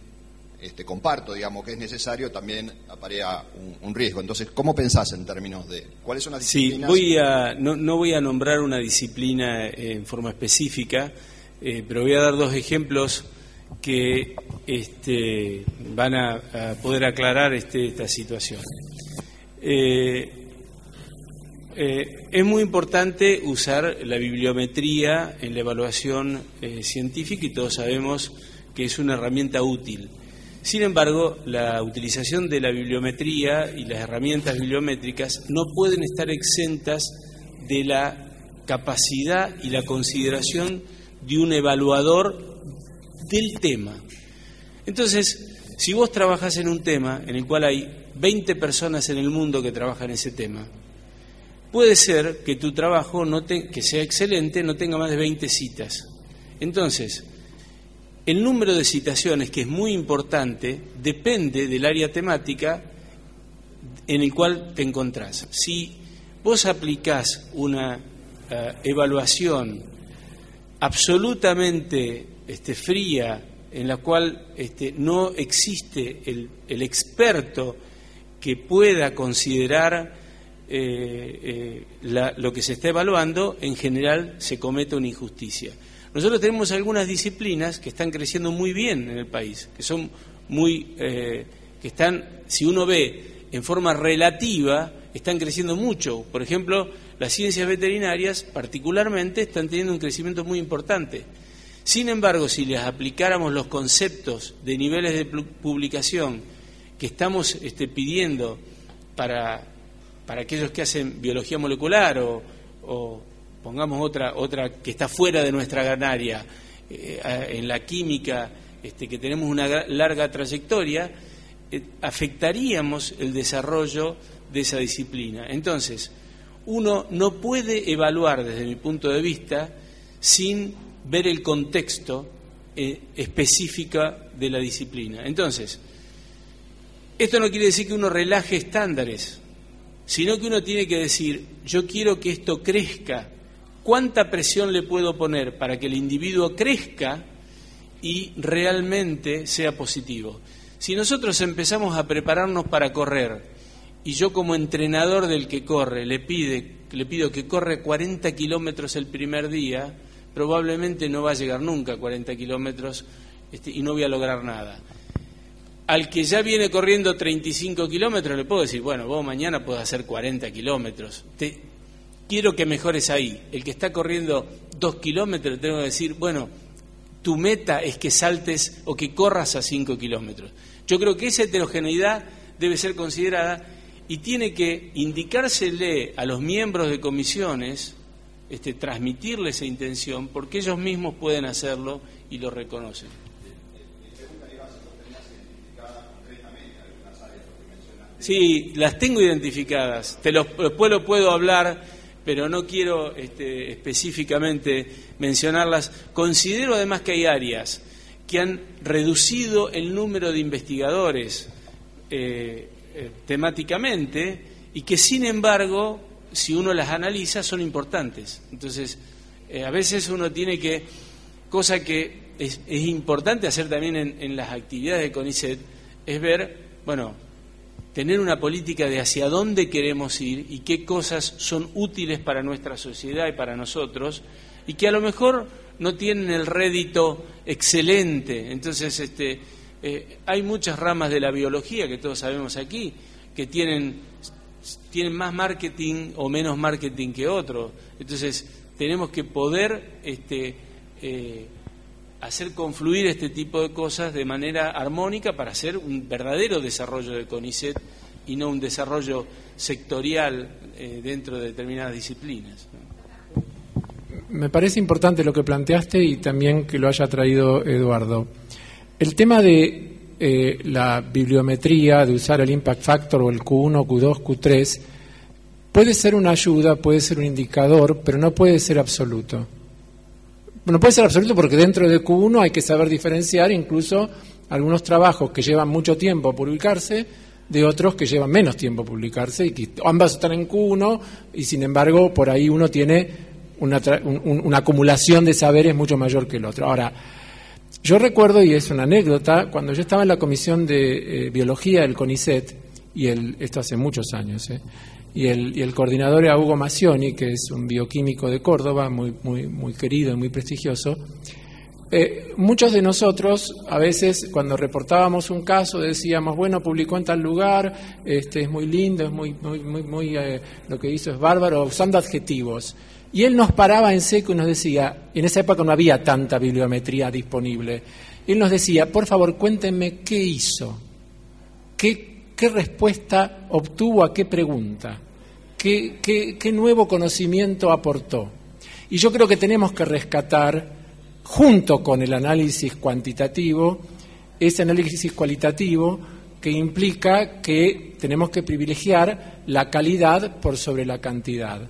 comparto, digamos, que es necesario, también aparea un riesgo. Entonces, ¿cómo pensás en términos de cuáles son las disciplinas? Sí, no voy a nombrar una disciplina en forma específica, pero voy a dar dos ejemplos que van a poder aclarar esta situación. Es muy importante usar la bibliometría en la evaluación científica, y todos sabemos que es una herramienta útil. Sin embargo, la utilización de la bibliometría y las herramientas bibliométricas no pueden estar exentas de la capacidad y la consideración de un evaluador del tema. Entonces, si vos trabajás en un tema en el cual hay 20 personas en el mundo que trabajan en ese tema, puede ser que tu trabajo, que sea excelente, no tenga más de 20 citas. Entonces, el número de citaciones, que es muy importante, depende del área temática en el cual te encontrás. Si vos aplicás una evaluación absolutamente fría, en la cual no existe el experto que pueda considerar lo que se está evaluando, en general se comete una injusticia. Nosotros tenemos algunas disciplinas que están creciendo muy bien en el país, que son que están, si uno ve en forma relativa, están creciendo mucho. Por ejemplo, las ciencias veterinarias particularmente están teniendo un crecimiento muy importante. Sin embargo, si les aplicáramos los conceptos de niveles de publicación que estamos pidiendo para aquellos que hacen biología molecular o pongamos otra que está fuera de nuestra área, en la química, que tenemos una larga trayectoria, afectaríamos el desarrollo de esa disciplina. Entonces, uno no puede evaluar desde mi punto de vista sin ver el contexto específico de la disciplina. Entonces, esto no quiere decir que uno relaje estándares, sino que uno tiene que decir, yo quiero que esto crezca, ¿cuánta presión le puedo poner para que el individuo crezca y realmente sea positivo? Si nosotros empezamos a prepararnos para correr y yo como entrenador del que corre le pido que corre 40 kilómetros el primer día, probablemente no va a llegar nunca a 40 kilómetros y no voy a lograr nada. Al que ya viene corriendo 35 kilómetros le puedo decir, bueno, vos mañana podés hacer 40 kilómetros. Quiero que mejores ahí. El que está corriendo 2 kilómetros, tengo que decir, bueno, tu meta es que saltes o que corras a 5 kilómetros. Yo creo que esa heterogeneidad debe ser considerada y tiene que indicársele a los miembros de comisiones, transmitirle esa intención, porque ellos mismos pueden hacerlo y lo reconocen. Sí, las tengo identificadas. Después lo puedo hablar, pero no quiero específicamente mencionarlas. Considero además que hay áreas que han reducido el número de investigadores temáticamente y que, sin embargo, si uno las analiza, son importantes. Entonces, a veces uno tiene que, cosa que es importante hacer también en las actividades de CONICET, es ver, bueno, tener una política de hacia dónde queremos ir y qué cosas son útiles para nuestra sociedad y para nosotros, y que a lo mejor no tienen el rédito excelente. Entonces, hay muchas ramas de la biología que todos sabemos aquí que tienen más marketing o menos marketing que otros. Entonces, tenemos que poder hacer confluir este tipo de cosas de manera armónica para hacer un verdadero desarrollo de CONICET y no un desarrollo sectorial dentro de determinadas disciplinas, ¿no? Me parece importante lo que planteaste y también que lo haya traído Eduardo. El tema de la bibliometría, de usar el impact factor o el Q1, Q2, Q3, puede ser una ayuda, puede ser un indicador, pero no puede ser absoluto. Bueno, puede ser absoluto porque dentro de Q1 hay que saber diferenciar incluso algunos trabajos que llevan mucho tiempo a publicarse de otros que llevan menos tiempo a publicarse y que ambas están en Q1 y sin embargo por ahí uno tiene una acumulación de saberes mucho mayor que el otro. Ahora, yo recuerdo, y es una anécdota, cuando yo estaba en la comisión de biología del CONICET, esto hace muchos años, y el coordinador era Hugo Macioni, que es un bioquímico de Córdoba, muy querido y muy prestigioso. Muchos de nosotros, a veces, cuando reportábamos un caso, decíamos, bueno, publicó en tal lugar, es muy lindo, es muy lo que hizo es bárbaro, usando adjetivos. Y él nos paraba en seco y nos decía, en esa época no había tanta bibliometría disponible, él nos decía, por favor, cuéntenme qué hizo, qué respuesta obtuvo a qué pregunta, qué nuevo conocimiento aportó. Y yo creo que tenemos que rescatar, junto con el análisis cuantitativo, ese análisis cualitativo que implica que tenemos que privilegiar la calidad por sobre la cantidad.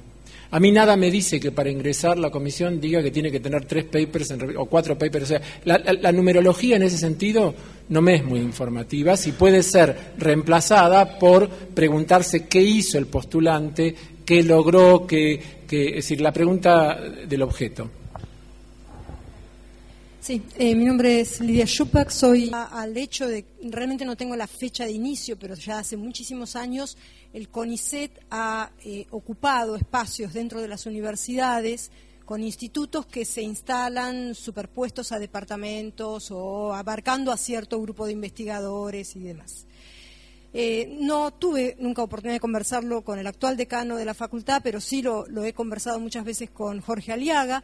A mí nada me dice que para ingresar la comisión diga que tiene que tener 3 papers o 4 papers. O sea, la numerología en ese sentido no me es muy informativa. Si puede ser reemplazada por preguntarse qué hizo el postulante, qué logró, es decir, la pregunta del objeto. Sí, mi nombre es Lidia Schupak, soy al hecho de, realmente no tengo la fecha de inicio, pero ya hace muchísimos años el CONICET ha ocupado espacios dentro de las universidades con institutos que se instalan superpuestos a departamentos o abarcando a cierto grupo de investigadores y demás. No tuve nunca oportunidad de conversarlo con el actual decano de la facultad, pero sí lo he conversado muchas veces con Jorge Aliaga,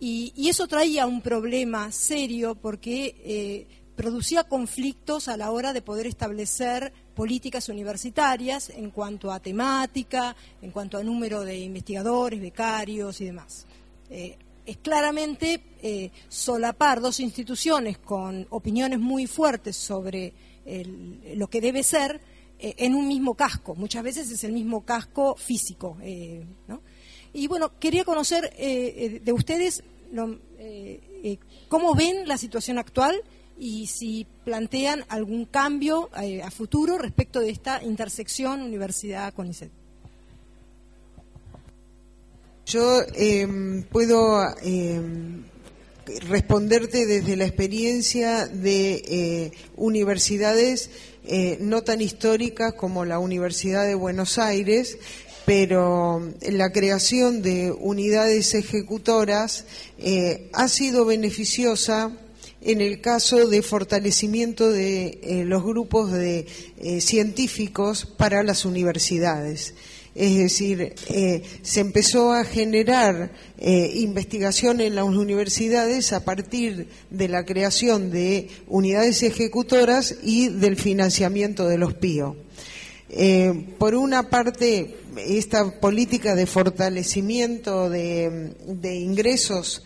y eso traía un problema serio porque producía conflictos a la hora de poder establecer políticas universitarias en cuanto a temática, en cuanto a número de investigadores, becarios y demás. Es claramente solapar dos instituciones con opiniones muy fuertes sobre lo que debe ser en un mismo casco. Muchas veces es el mismo casco físico, ¿no? Y bueno, quería conocer de ustedes cómo ven la situación actual y si plantean algún cambio a futuro respecto de esta intersección universidad-CONICET. Yo puedo responderte desde la experiencia de universidades no tan históricas como la Universidad de Buenos Aires, pero la creación de unidades ejecutoras ha sido beneficiosa en el caso de fortalecimiento de los grupos de científicos para las universidades. Es decir, se empezó a generar investigación en las universidades a partir de la creación de unidades ejecutoras y del financiamiento de los PIO. Por una parte, esta política de fortalecimiento de ingresos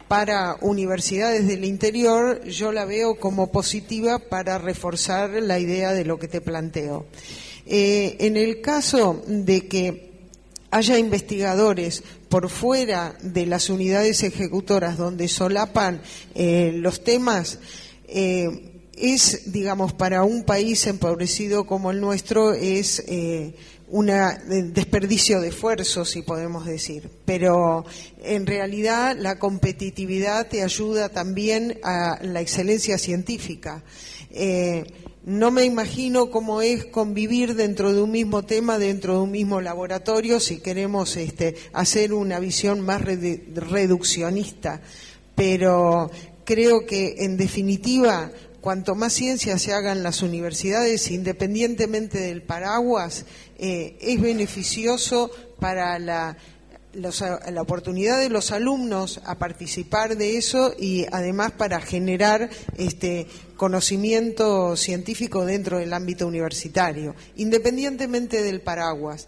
para universidades del interior, yo la veo como positiva para reforzar la idea de lo que te planteo. En el caso de que haya investigadores por fuera de las unidades ejecutoras donde solapan los temas, es, digamos, para un país empobrecido como el nuestro, es un desperdicio de esfuerzos, si podemos decir. Pero en realidad la competitividad te ayuda también a la excelencia científica. No me imagino cómo es convivir dentro de un mismo tema, dentro de un mismo laboratorio, si queremos hacer una visión más reduccionista. Pero creo que, en definitiva, cuanto más ciencia se haga en las universidades, independientemente del paraguas, es beneficioso para la oportunidad de los alumnos a participar de eso, y además para generar conocimiento científico dentro del ámbito universitario, independientemente del paraguas.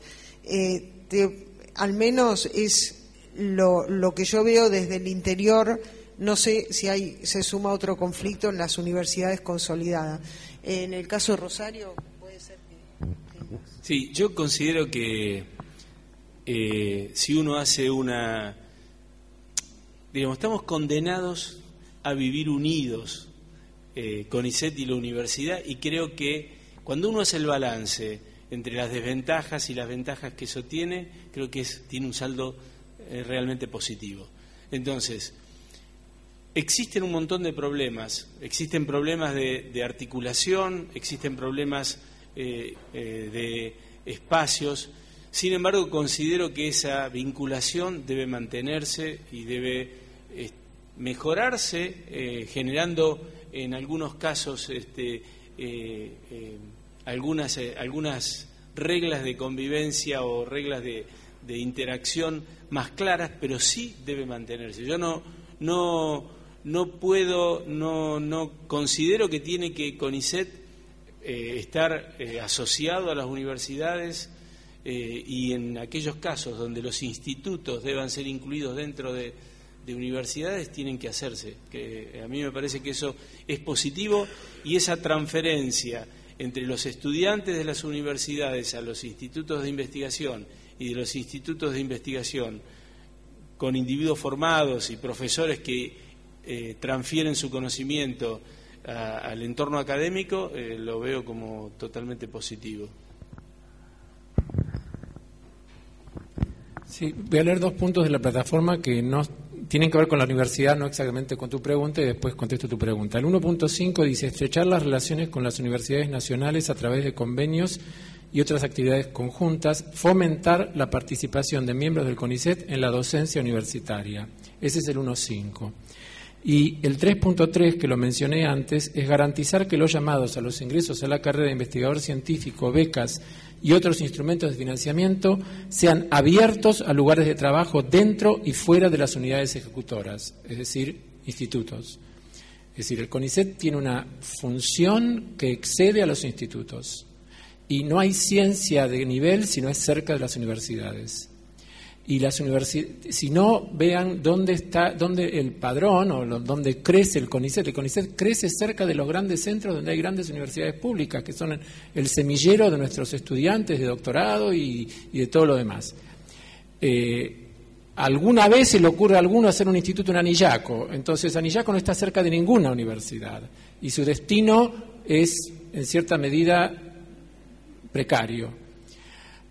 Al menos es lo que yo veo desde el interior. No sé si se suma otro conflicto en las universidades consolidadas. En el caso de Rosario, puede ser que... Sí, yo considero que si uno hace digamos, estamos condenados a vivir unidos, CONICET y la universidad, y creo que cuando uno hace el balance entre las desventajas y las ventajas que eso tiene, creo que tiene un saldo realmente positivo. Entonces, existen un montón de problemas, existen problemas de articulación, existen problemas de espacios. Sin embargo, considero que esa vinculación debe mantenerse y debe mejorarse, generando en algunos casos algunas reglas de convivencia o reglas de interacción más claras, pero sí debe mantenerse. Yo no considero que tiene que CONICET estar asociado a las universidades, y en aquellos casos donde los institutos deban ser incluidos dentro de universidades, tienen que hacerse. Que a mí me parece que eso es positivo, y esa transferencia entre los estudiantes de las universidades a los institutos de investigación y de los institutos de investigación con individuos formados y profesores que transfieren su conocimiento al entorno académico, lo veo como totalmente positivo. Sí, voy a leer 2 puntos de la plataforma que no tienen que ver con la universidad, no exactamente con tu pregunta, y después contesto tu pregunta. El 1.5 dice: estrechar las relaciones con las universidades nacionales a través de convenios y otras actividades conjuntas, fomentar la participación de miembros del CONICET en la docencia universitaria. Ese es el 1.5. Y el 3.3, que lo mencioné antes, es garantizar que los llamados a los ingresos a la carrera de investigador científico, becas y otros instrumentos de financiamiento sean abiertos a lugares de trabajo dentro y fuera de las unidades ejecutoras, es decir, institutos. Es decir, el CONICET tiene una función que excede a los institutos, y no hay ciencia de nivel si no es cerca de las universidades. Y las universidades, si no, vean dónde el padrón o dónde crece el CONICET. El CONICET crece cerca de los grandes centros donde hay grandes universidades públicas, que son el semillero de nuestros estudiantes de doctorado y de todo lo demás. Alguna vez se le ocurre a alguno hacer un instituto en Anillaco, entonces Anillaco no está cerca de ninguna universidad y su destino es, en cierta medida, precario.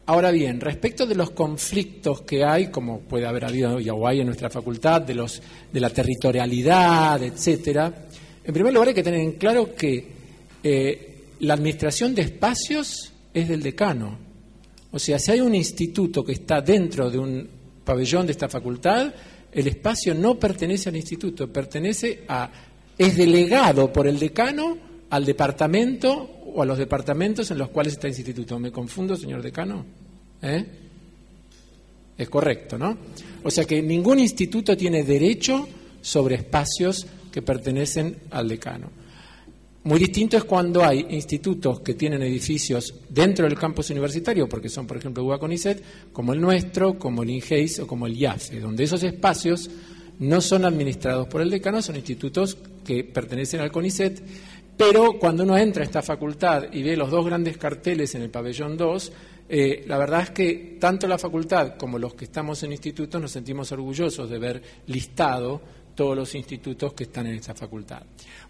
Ahora bien, respecto de los conflictos que hay, como puede haber habido o hay en nuestra facultad, de la territorialidad, etcétera, en primer lugar hay que tener en claro que la administración de espacios es del decano. O sea, si hay un instituto que está dentro de un pabellón de esta facultad, el espacio no pertenece al instituto, es delegado por el decano al departamento o a los departamentos en los cuales está el instituto. ¿Me confundo, señor decano? Es correcto, ¿no? O sea que ningún instituto tiene derecho sobre espacios que pertenecen al decano. Muy distinto es cuando hay institutos que tienen edificios dentro del campus universitario, porque son, por ejemplo, UBA CONICET, como el nuestro, como el INGEIS o como el IAFE, donde esos espacios no son administrados por el decano, son institutos que pertenecen al CONICET. Pero cuando uno entra a esta facultad y ve los 2 grandes carteles en el pabellón 2, la verdad es que tanto la facultad como los que estamos en institutos nos sentimos orgullosos de ver listado todos los institutos que están en esta facultad.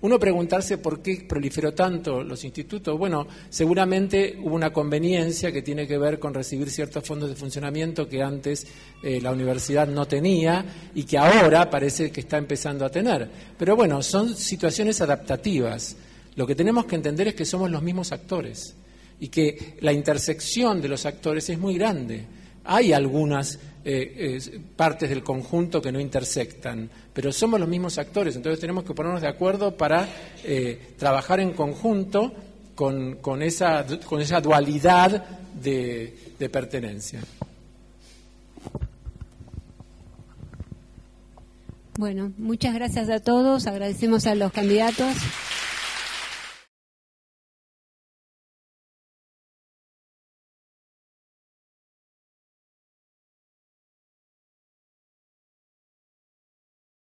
Uno preguntarse por qué proliferó tanto los institutos. Bueno, seguramente hubo una conveniencia que tiene que ver con recibir ciertos fondos de funcionamiento que antes la universidad no tenía y que ahora parece que está empezando a tener. Pero bueno, son situaciones adaptativas. Lo que tenemos que entender es que somos los mismos actores y que la intersección de los actores es muy grande. Hay algunas partes del conjunto que no intersectan, pero somos los mismos actores, entonces tenemos que ponernos de acuerdo para trabajar en conjunto con esa dualidad de pertenencia. Bueno, muchas gracias a todos, agradecemos a los candidatos.